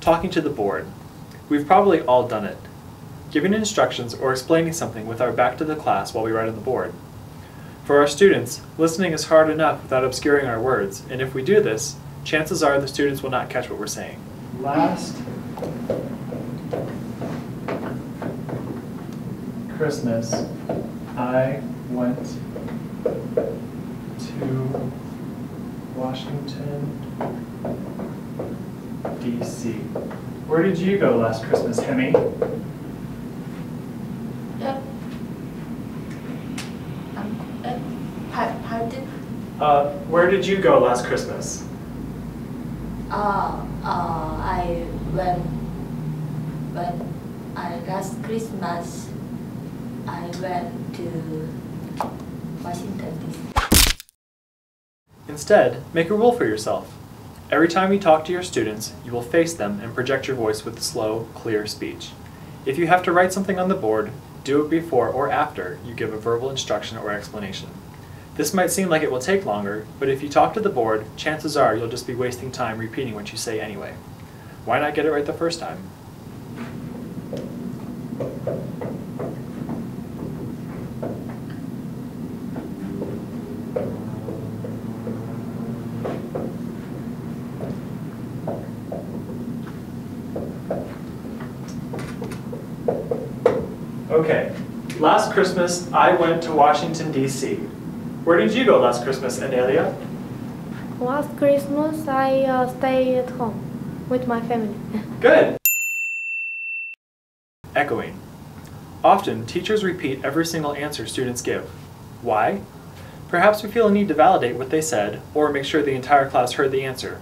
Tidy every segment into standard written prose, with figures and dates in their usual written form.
talking to the board. We've probably all done it. Giving instructions or explaining something with our back to the class while we write on the board. For our students, listening is hard enough without obscuring our words, and if we do this, chances are the students will not catch what we're saying. Last Christmas, I went to Washington, D.C. Where did you go last Christmas, Hemi? Pardon? Where did you go last Christmas? Last Christmas, I went to Washington, D.C. Instead, make a rule for yourself. Every time you talk to your students, you will face them and project your voice with slow, clear speech. If you have to write something on the board, do it before or after you give a verbal instruction or explanation. This might seem like it will take longer, but if you talk to the board, chances are you'll just be wasting time repeating what you say anyway. Why not get it right the first time? Okay, last Christmas I went to Washington, D.C. Where did you go last Christmas, Adelia? Last Christmas I stayed at home with my family. Good! Echoing. Often, teachers repeat every single answer students give. Why? Perhaps we feel a need to validate what they said or make sure the entire class heard the answer.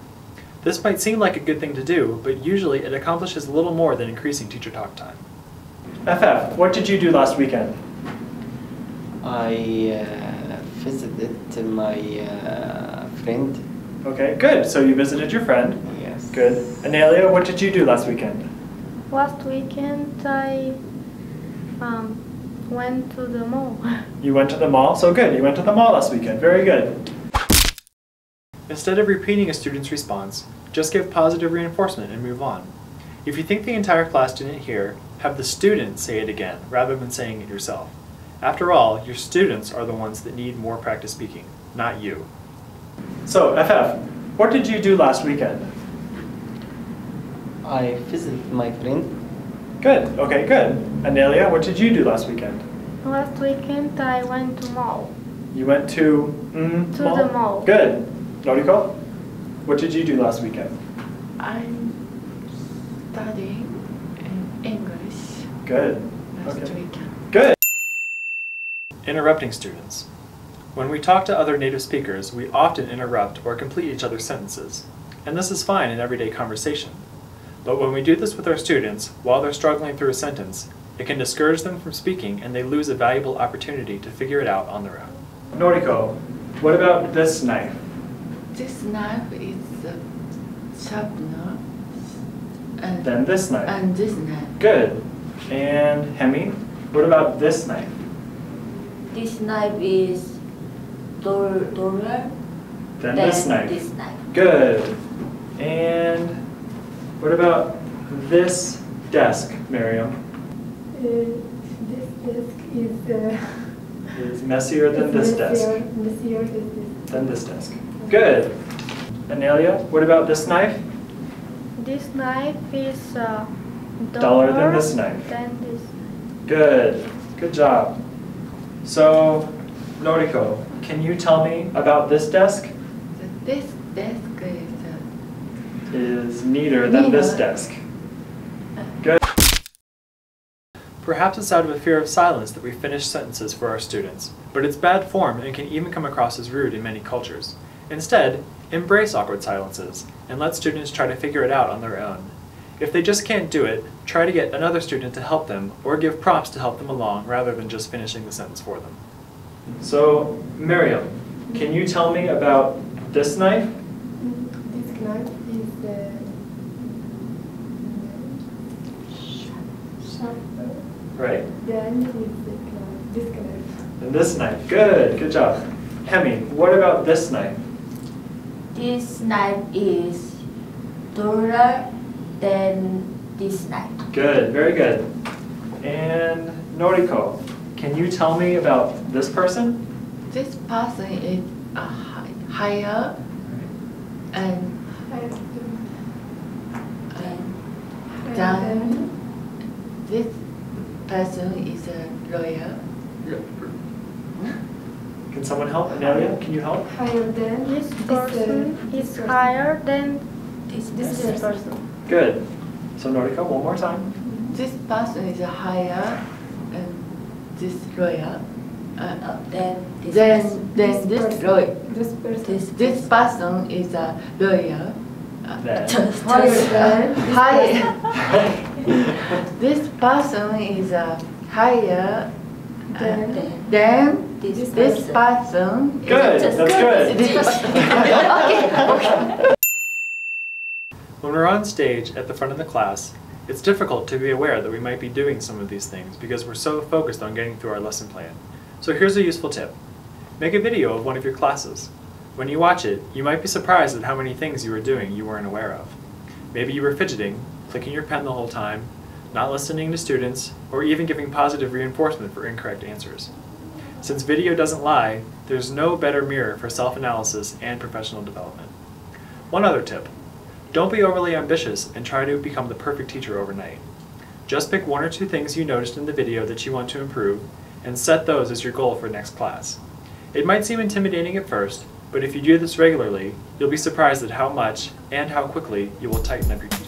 This might seem like a good thing to do, but usually it accomplishes little more than increasing teacher talk time. FF, what did you do last weekend? I visited my friend. Okay, good. So you visited your friend. Yes. Good. Analia, what did you do last weekend? Last weekend I went to the mall. You went to the mall? So good. You went to the mall last weekend. Very good. Instead of repeating a student's response, just give positive reinforcement and move on. If you think the entire class didn't hear, have the student say it again rather than saying it yourself. After all, your students are the ones that need more practice speaking, not you. So, FF, what did you do last weekend? I visited my friend. Good. Okay, good. Anelia, what did you do last weekend? Last weekend I went to mall. You went to mall? The mall. Good. Noriko, what did you do last weekend? I'm studying English. Good. Last weekend. Good. Interrupting students. When we talk to other native speakers, we often interrupt or complete each other's sentences. And this is fine in everyday conversation. But when we do this with our students, while they're struggling through a sentence, it can discourage them from speaking and they lose a valuable opportunity to figure it out on their own. Noriko, what about this knife? This knife is a sharpener. And Then this knife. And this knife. Good. And Hemi, what about this knife? This knife is duller Then than this knife. This knife. Good. And what about this desk, Miriam? This desk Is messier than this desk. Messier Than this desk. Good. Anelia, what about this knife? This knife is Duller than this knife. Good. Good job. So, Noriko, can you tell me about this desk? This desk Is neater than this desk. Good. Perhaps it's out of a fear of silence that we finish sentences for our students, but it's bad form and can even come across as rude in many cultures. Instead, embrace awkward silences and let students try to figure it out on their own. If they just can't do it, try to get another student to help them or give prompts to help them along rather than just finishing the sentence for them. So, Miriam, can you tell me about this knife? This knife is sharper. Right. Then is this knife. And this knife. Good. Good job. Hemi, what about this knife? This knife is duller then this night. Good, very good. And Noriko, can you tell me about this person? This person is higher and then this person is a lawyer. Can someone help? Amelia, can you help? Higher than this person is higher than This person. Good. So Noriko, one more time. This person is a higher and this lawyer. Then this lawyer. This person is a lawyer. Then. Higher. This person is a higher than this person. Good, that's good. Okay. When we're on stage at the front of the class, it's difficult to be aware that we might be doing some of these things because we're so focused on getting through our lesson plan. So here's a useful tip. Make a video of one of your classes. When you watch it, you might be surprised at how many things you were doing you weren't aware of. Maybe you were fidgeting, clicking your pen the whole time, not listening to students, or even giving positive reinforcement for incorrect answers. Since video doesn't lie, there's no better mirror for self-analysis and professional development. One other tip. Don't be overly ambitious and try to become the perfect teacher overnight. Just pick one or two things you noticed in the video that you want to improve, and set those as your goal for next class. It might seem intimidating at first, but if you do this regularly, you'll be surprised at how much and how quickly you will tighten up your teaching.